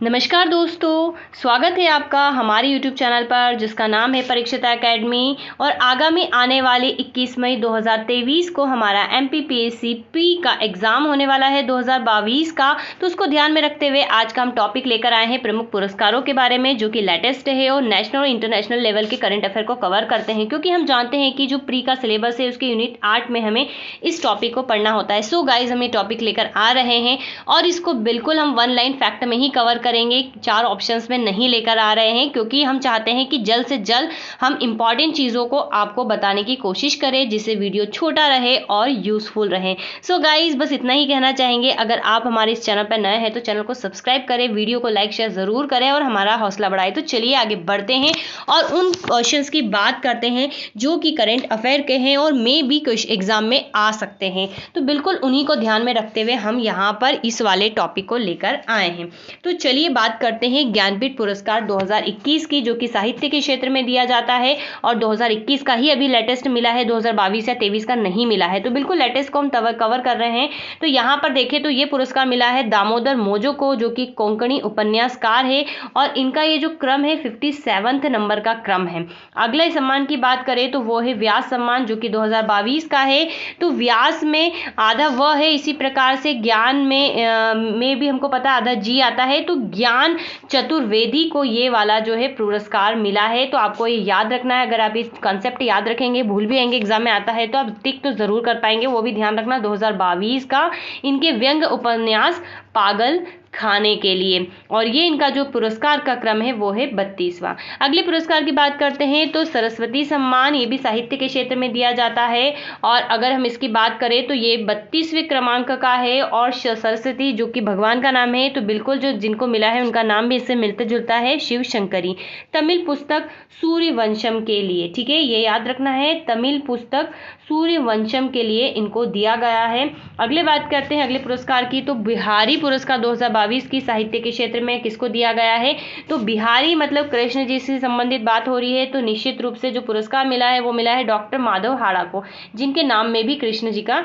नमस्कार दोस्तों, स्वागत है आपका हमारे YouTube चैनल पर जिसका नाम है परीक्षिता एकेडमी। और आगामी आने वाले 21 मई 2023 को हमारा MPPSC प्री का एग्ज़ाम होने वाला है 2022 का। तो उसको ध्यान में रखते हुए आज का हम टॉपिक लेकर आए हैं प्रमुख पुरस्कारों के बारे में, जो कि लेटेस्ट है और नेशनल और इंटरनेशनल लेवल के करंट अफेयर को कवर करते हैं, क्योंकि हम जानते हैं कि जो प्री का सिलेबस है उसके यूनिट 8 में हमें इस टॉपिक को पढ़ना होता है। सो गाइज, हम ये टॉपिक लेकर आ रहे हैं और इसको बिल्कुल हम वन लाइन फैक्ट में ही कवर करेंगे, 4 ऑप्शंस में नहीं लेकर आ रहे हैं, क्योंकि हम चाहते हैं कि जल्द से जल्द हम इंपॉर्टेंट चीज़ों को आपको बताने की कोशिश करें, जिससे वीडियो छोटा रहे और यूजफुल रहे। सो गाइज, बस इतना ही कहना चाहेंगे। अगर आप हमारे इस चैनल पर नए हैं तो चैनल को सब्सक्राइब करें, वीडियो को लाइक शेयर ज़रूर करें और हमारा हौसला बढ़ाएं। तो चलिए आगे बढ़ते हैं और उन क्वेश्चंस की बात करते हैं जो कि करंट अफेयर के हैं और मे भी एग्जाम में आ सकते हैं। तो बिल्कुल उन्हीं को ध्यान में रखते हुए हम यहाँ पर इस वाले टॉपिक को लेकर आए हैं। तो चलिए बात करते हैं ज्ञानपीठ पुरस्कार 2021 की, जो कि साहित्य के क्षेत्र में दिया जाता है और 2021 का ही अभी लेटेस्ट मिला है, 2022 या 23 का नहीं मिला है। तो बिल्कुल लेटेस्ट को हम कवर कर रहे हैं। तो यहाँ पर देखें तो ये पुरस्कार मिला है दामोदर मोजो को, जो कि कोंकणी उपन्यासकार है और इनका ये जो क्रम है 57वें नंबर का क्रम है। अगले सम्मान की बात करें तो वो है व्यास सम्मान, जो कि 2022 का है। तो व्यास में आधा व है, इसी प्रकार से ज्ञान में भी हमको पता आधा जी आता है। तो ज्ञान चतुर्वेदी को ये वाला जो है पुरस्कार मिला है। तो आपको ये याद रखना है। अगर आप इस कॉन्सेप्ट याद रखेंगे, भूल भी आएंगे, एग्जाम में आता है तो आप टिक तो जरूर कर पाएंगे। वो भी ध्यान रखना 2022 का इनके व्यंग्य उपन्यास पागल खाने के लिए, और ये इनका जो पुरस्कार का क्रम है वो है 32वां। अगले पुरस्कार की बात करते हैं तो सरस्वती सम्मान, ये भी साहित्य के क्षेत्र में दिया जाता है और अगर हम इसकी बात करें तो ये 32वें क्रमांक का है और सरस्वती जो कि भगवान का नाम है, तो बिल्कुल जो जिनको मिला है उनका नाम भी इससे मिलता जुलता है, शिव शंकरी। तमिल पुस्तक सूर्यवंशम के लिए, ठीक है, ये याद रखना है, तमिल पुस्तक सूर्यवंशम के लिए इनको दिया गया है। अगले बात करते हैं अगले पुरस्कार की, तो बिहारी पुरस्कार 2022 की साहित्य के क्षेत्र में किसको दिया गया है। तो बिहारी मतलब कृष्ण जी से संबंधित बात हो रही है। तो निश्चित रूप से जो पुरस्कार मिला है वो मिला है डॉक्टर माधव हाड़ा को, जिनके नाम में भी कृष्ण जी का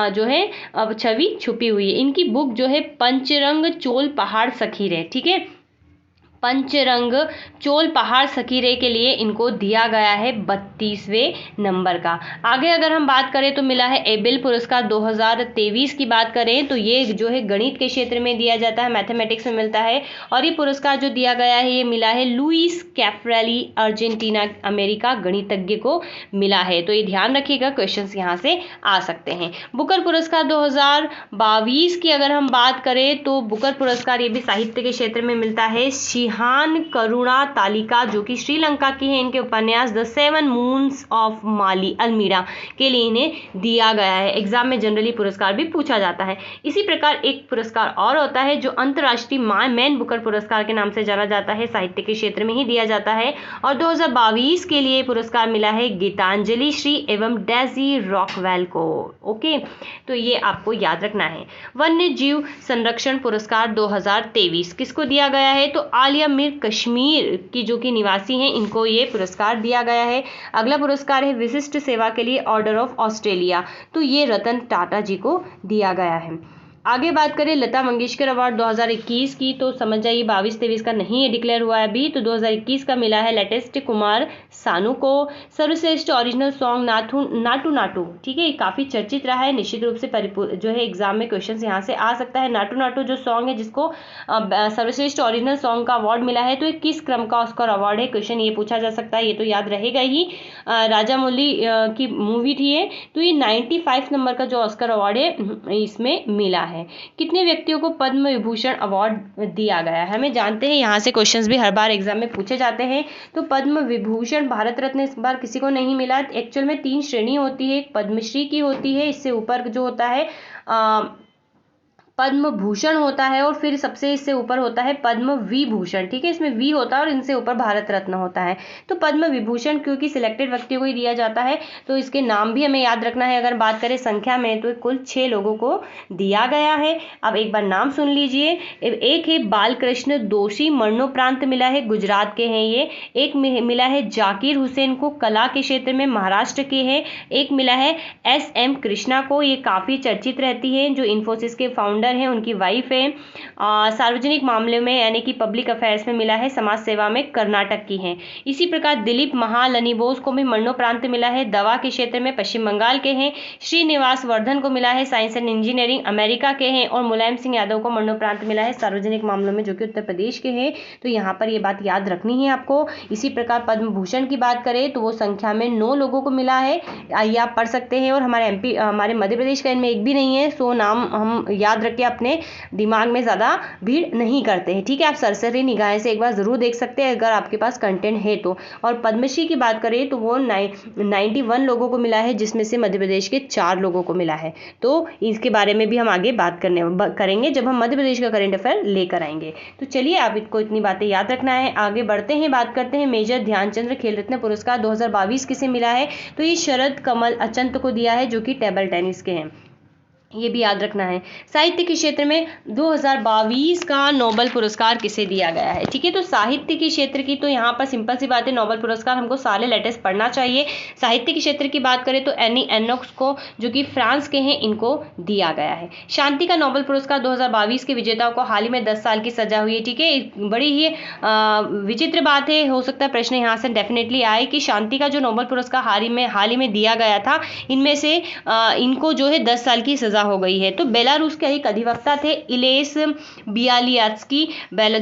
जो है छवि छुपी हुई है। इनकी बुक जो है पंचरंग चोल पहाड़ सखीरे, ठीक है, पंचरंग चोल पहाड़ सकीरे के लिए इनको दिया गया है 32वें नंबर का। आगे अगर हम बात करें तो मिला है एबेल पुरस्कार 2023 की बात करें तो ये जो है गणित के क्षेत्र में दिया जाता है, मैथमेटिक्स में मिलता है। और ये पुरस्कार जो दिया गया है ये मिला है लुइस कैफ्रेली, अर्जेंटीना अमेरिका गणितज्ञ को मिला है। तो ये ध्यान रखिएगा, क्वेश्चंस यहाँ से आ सकते हैं। बुकर पुरस्कार 2022 की अगर हम बात करें तो बुकर पुरस्कार ये भी साहित्य के क्षेत्र में मिलता है शिहान करुणा तालिका, जो कि श्रीलंका की है। इनके उपन्यास द 7 मून्स ऑफ माली अल्मीरा के लिए इन्हें दिया गया है। एग्जाम में जनरली पुरस्कार भी पूछा जाता है। इसी प्रकार एक पुरस्कार और होता है जो अंतर्राष्ट्रीय मैन बुकर पुरस्कार के नाम से जाना जाता है, साहित्य के क्षेत्र में ही दिया जाता है। और 2022 के लिए पुरस्कार मिला है गीतांजलि श्री एवं डेजी रॉकवेल को। ओके, तो ये आपको याद रखना है। वन्य जीव संरक्षण पुरस्कार 2023 किसको दिया गया है। तो आलिया मीर कश्मीर की जो कि निवासी हैं, इनको ये पुरस्कार दिया गया है। अगला पुरस्कार है विशिष्ट सेवा के लिए ऑर्डर ऑफ ऑस्ट्रेलिया, तो ये रतन टाटा जी को दिया गया है। आगे बात करें लता मंगेशकर अवार्ड 2021 की, तो समझ जाइए 22-23 का नहीं ये डिक्लेयर हुआ है अभी। तो 2021 का मिला है लेटेस्ट कुमार सानू को। सर्वश्रेष्ठ ओरिजिनल सॉन्ग नाटू नाटू, ठीक है, ये काफ़ी चर्चित रहा है। निश्चित रूप से जो है एग्जाम में क्वेश्चन यहाँ से आ सकता है। नाटू नाटू जो सॉन्ग है जिसको सर्वश्रेष्ठ ओरिजिनल सॉन्ग का अवार्ड मिला है, तो ये किस क्रम का ऑस्कर अवार्ड है, क्वेश्चन ये पूछा जा सकता है। ये तो याद रहेगा ही, राजा मौली की मूवी थी ये। तो ये 95 नंबर का जो ऑस्कर अवार्ड है इसमें मिला है। कितने व्यक्तियों को पद्म विभूषण अवार्ड दिया गया है, हमें जानते हैं, यहाँ से क्वेश्चंस भी हर बार एग्जाम में पूछे जाते हैं। तो पद्म विभूषण भारत रत्न इस बार किसी को नहीं मिला। एक्चुअल में 3 श्रेणी होती है, एक पद्मश्री की होती है, इससे ऊपर जो होता है पद्म भूषण होता है और फिर सबसे इससे ऊपर होता है पद्म विभूषण, ठीक है, इसमें वी होता है और इनसे ऊपर भारत रत्न होता है। तो पद्म विभूषण क्योंकि सिलेक्टेड व्यक्तियों को ही दिया जाता है, तो इसके नाम भी हमें याद रखना है। अगर बात करें संख्या में तो कुल 6 लोगों को दिया गया है। अब एक बार नाम सुन लीजिए। एक है बालकृष्ण दोषी, मरणोपरांत मिला है, गुजरात के हैं ये। एक मिला है जाकिर हुसैन को, कला के क्षेत्र में, महाराष्ट्र के हैं। एक मिला है SM कृष्णा को, ये काफ़ी चर्चित रहती है, जो इन्फोसिस के फाउंडर मदर हैं, उनकी वाइफ है। सार्वजनिक मामले में यानी कि पब्लिक अफेयर्स में मिला है, समाज सेवा में कर्नाटक की हैं। इसी प्रकार दिलीप महालनी बोस को भी मरणोपरांत मिला है, दवा के क्षेत्र में पश्चिम बंगाल के हैं। श्रीनिवास वर्धन को मिला है, साइंस एंड इंजीनियरिंग अमेरिका के हैं। और मुलायम सिंह यादव को मरणोपरांत मिला है सार्वजनिक मामलों में, जो कि उत्तर प्रदेश के हैं। तो यहाँ पर ये बात याद रखनी है आपको। इसी प्रकार पद्म भूषण की बात करें तो वो संख्या में 9 लोगों को मिला है, आइए आप पढ़ सकते हैं। और हमारे मध्य प्रदेश का इनमें एक भी नहीं है, सो नाम हम याद रख के अपने दिमाग में ज़्यादा भीड़ नहीं करते हैं, ठीक है। आप सरसरी निगाहें से एक बार ज़रूर देख सकते हैं अगर आपके पास कंटेंट है तो। और पद्मश्री की बात करें तो वो 91 लोगों को मिला है, जिसमें से मध्य प्रदेश के 4 लोगों को मिला है। तो इसके बारे में भी हम आगे बात करेंगे जब हम मध्य प्रदेश का करंट अफेयर लेकर आएंगे। तो चलिए आप इनको इतनी बातें याद रखना है। आगे बढ़ते हैं, बात करते हैं मेजर ध्यानचंद्र खेल रत्न पुरस्कार 2022 किसे मिला है। तो ये शरद कमल अचंत को दिया है, जो कि टेबल टेनिस के हैं, ये भी याद रखना है। साहित्य के क्षेत्र में 2022 का नोबेल पुरस्कार किसे दिया गया है, ठीक है। तो साहित्य के क्षेत्र की तो यहाँ पर सिंपल सी बात है, नोबेल पुरस्कार हमको सारे लेटेस्ट पढ़ना चाहिए। साहित्य के क्षेत्र की बात करें तो एनी एनोक्स को, जो कि फ्रांस के हैं, इनको दिया गया है। शांति का नोबेल पुरस्कार 2022 के विजेताओं को हाल ही में 10 साल की सजा हुई है, ठीक है। बड़ी ही विचित्र बात है, हो सकता है प्रश्न यहाँ से डेफिनेटली आए कि शांति का जो नोबेल पुरस्कार हाल ही में दिया गया था, इनमें से इनको जो है 10 साल की सजा हो गई है। तो बेलारूस के एक अधिवक्ता थे इलेस बियालियात्स्की,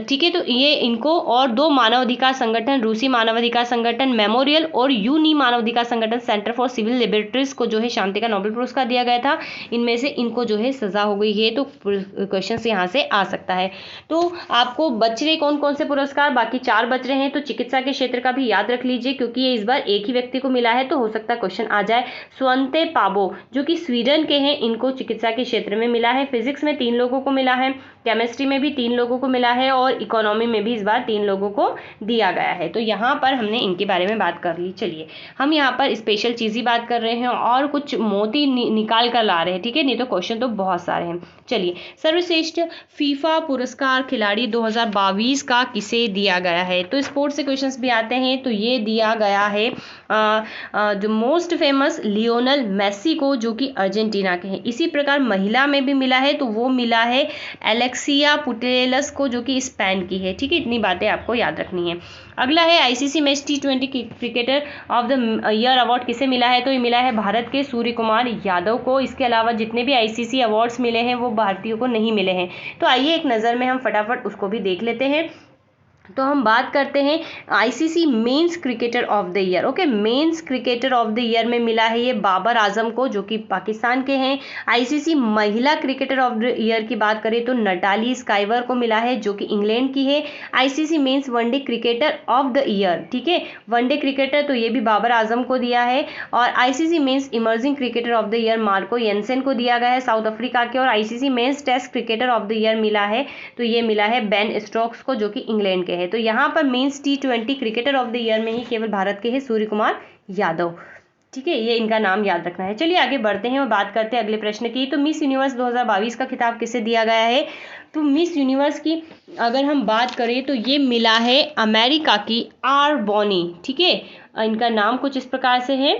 ठीक है। तो ये इनको और 2 मानवाधिकार संगठन, रूसी मानवाधिकार संगठन मेमोरियल और यूनी मानवाधिकार संगठन सेंटर फॉर सिविल लिबर्टीज को जो है शांति का नोबेल पुरस्कार दिया गया था। इनमें से इनको जो है सजा हो गई है। तो क्वेश्चन यहाँ से आ सकता है। तो आपको बच रहे कौन कौन से पुरस्कार, बाकी 4 बच रहे हैं। तो चिकित्सा के क्षेत्र का भी याद रख लीजिए, क्योंकि ये इस बार एक ही व्यक्ति को मिला है, तो हो सकता है क्वेश्चन आ जाए। स्वंते पाबो, जो कि स्वीडन के हैं, इनको चिकित्सा के क्षेत्र में मिला है। फिजिक्स में 3 लोगों को मिला है, केमिस्ट्री में भी 3 लोगों को मिला है, और इकोनॉमी में भी इस बार 3 लोगों को दिया गया है। तो यहाँ पर हमने इनके बारे में बात कर ली। चलिए हम यहाँ पर स्पेशल चीज़ ही बात कर रहे हैं और कुछ मोती निकाल कर ला रहे हैं, ठीक है, नहीं तो क्वेश्चन तो बहुत सारे हैं। चलिए, सर्वश्रेष्ठ फीफा पुरस्कार खिलाड़ी 2022 का किसे दिया गया है। तो स्पोर्ट्स से क्वेश्चंस भी आते हैं। तो ये दिया गया है जो मोस्ट फेमस लियोनल मेसी को, जो कि अर्जेंटीना के हैं। इसी प्रकार महिला में भी मिला है, तो वो मिला है एलेक्सिया पुटेलस को, जो कि स्पेन की है, ठीक है। इतनी बातें आपको याद रखनी है। अगला है ICC match T20 cricketer of the year award किसे मिला है। तो ये मिला है भारत के सूर्य कुमार यादव को। इसके अलावा जितने भी आईसीसी अवार्ड्स मिले हैं वो भारतीयों को नहीं मिले हैं। तो आइए एक नज़र में हम फटाफट उसको भी देख लेते हैं। तो हम बात करते हैं ICC men's cricketer of the year. Okay, men's cricketer of the year में मिला है ये बाबर आजम को, जो कि पाकिस्तान के हैं। आईसीसी महिला क्रिकेटर ऑफ द ईयर की बात करें तो नटाली स्काइवर को मिला है, जो कि इंग्लैंड की है। ICC men's one day cricketer of the year, ठीक है, वनडे क्रिकेटर, तो ये भी बाबर आजम को दिया है। और ICC men's emerging cricketer of the year Marco Jansen को दिया गया है, साउथ अफ्रीका के। और ICC men's test cricketer of the year मिला है, तो ये मिला है बेन स्टोक्स को, जो कि इंग्लैंड के है। तो यहाँ पर men's T20 cricketer of the year में ही केवल भारत के हैं सूर्य कुमार यादव, ठीक है, ये इनका नाम याद रखना है। चलिए आगे बढ़ते हैं और बात करते हैं अगले प्रश्न की। तो मिस यूनिवर्स 2022 का खिताब किसे दिया गया है। तो मिस यूनिवर्स की अगर हम बात करें तो ये मिला है अमेरिका की आर बॉनी, ठीक है। इनका नाम कुछ इस प्रकार से है,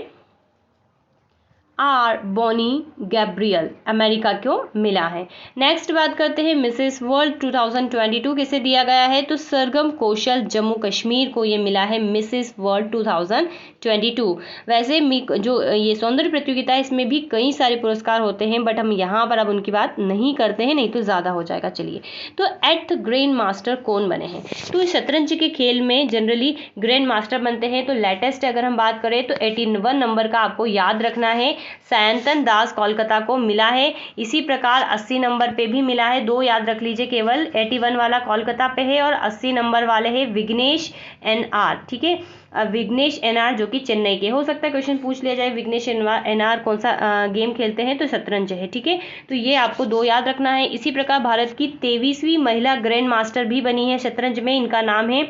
आर बॉनी गैब्रियल, अमेरिका को मिला है। नेक्स्ट बात करते हैं मिसेस वर्ल्ड 2022 किसे दिया गया है। तो सरगम कौशल जम्मू कश्मीर को ये मिला है मिसेस वर्ल्ड 2022। वैसे जो ये सौंदर्य प्रतियोगिता है इसमें भी कई सारे पुरस्कार होते हैं, बट हम यहाँ पर अब उनकी बात नहीं करते हैं, नहीं तो ज़्यादा हो जाएगा। चलिए, तो 8th ग्रैंड मास्टर कौन बने हैं। तो शतरंज के खेल में जनरली ग्रैंड मास्टर बनते हैं। तो लेटेस्ट अगर हम बात करें तो 81 नंबर का आपको याद रखना है, सयंतन दास कोलकाता को मिला है। इसी प्रकार 80 नंबर पे भी मिला है, 2 याद रख लीजिए, केवल 81 वाला कोलकाता पे है और 80 नंबर वाले है विघ्नेश NR, ठीक है, विघ्नेश NR जो कि चेन्नई के। हो सकता है क्वेश्चन पूछ लिया जाए विघ्नेश NR कौन सा गेम खेलते हैं, तो शतरंज है, ठीक है। तो ये आपको 2 याद रखना है। इसी प्रकार भारत की 23वीं महिला ग्रैंड मास्टर भी बनी है शतरंज में, इनका नाम है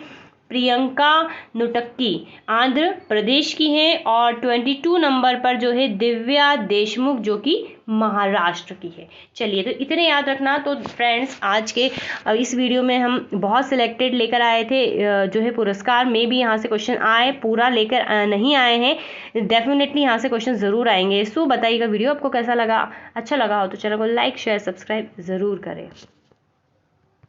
प्रियंका नुटक्की आंध्र प्रदेश की हैं, और 22 नंबर पर जो है दिव्या देशमुख जो कि महाराष्ट्र की है। चलिए, तो इतने याद रखना। तो फ्रेंड्स, आज के इस वीडियो में हम बहुत सिलेक्टेड लेकर आए थे जो है पुरस्कार में भी यहाँ से क्वेश्चन आए, पूरा लेकर नहीं आए हैं। डेफिनेटली यहाँ से क्वेश्चन ज़रूर आएंगे। सो बताइएगा वीडियो आपको कैसा लगा। अच्छा लगा हो तो चैनल को लाइक शेयर सब्सक्राइब ज़रूर करें।